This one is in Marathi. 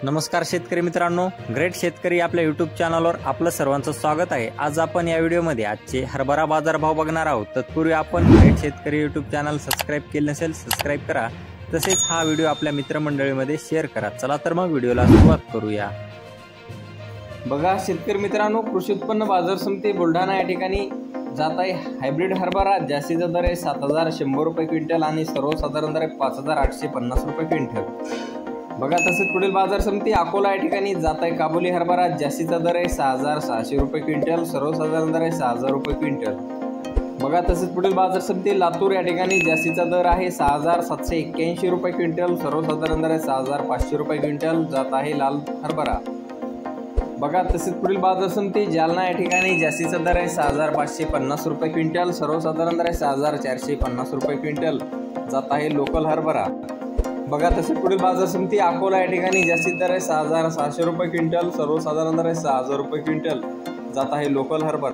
नमस्कार शेतकरी मित्रांनो, ग्रेट शेतकरी आपल्या यूट्यूब चॅनलवर आपलं सर्वांचं स्वागत आहे। आज आपण या व्हिडिओमध्ये आजचे हरभरा बाजारभाव बघणार आहोत। तत्पूर्वी आपण ग्रेट शेतकरी यूट्यूब चॅनल सबस्क्राइब केले नसेल सबस्क्राइब करा, तसेच हा व्हिडिओ आपल्या मित्रमंडळीमध्ये शेअर करा। चला तर मग व्हिडिओला सुरुवात करूया। बघा शेतकरी मित्रांनो, कृषी उत्पन्न बाजार समिती बुलढाणा या ठिकाणी जात आहे हायब्रिड हरभरा। जास्तीचा दर आहे 7100 रुपये क्विंटल आणि सर्वसाधारण दर आहे 5850 रुपये क्विंटल। बघा तसेच पुढील बाजार समिती अकोला या ठिकाणी जात आहे काबुली हरभरा। जास्तीचा दर आहे 6600 रुपये क्विंटल, सर्वसाधारण दर आहे 6000 रुपये क्विंटल। बघा तसेच पुढील बाजार समिती लातूर या ठिकाणी जास्तीचा दर आहे 6781 रुपये क्विंटल, सर्वसाधारण दर आहे 6500 रुपये क्विंटल। जात आहे लाल हरभरा। बघा तसेच पुढील बाजार समिती जालना या ठिकाणी जास्तीचा दर आहे 6550 रुपये क्विंटल, सर्वसाधारण दर आहे 6450 रुपये क्विंटल। जात आहे लोकल हरभरा। बघा तसेच पुढील बाजार समिती अकोला या ठिकाणी जास्तीत दर आहे 6600 रुपये क्विंटल, सर्वसाधारण दर आहे 6000 रुपये क्विंटल। जात आहे लोकल हरभरा।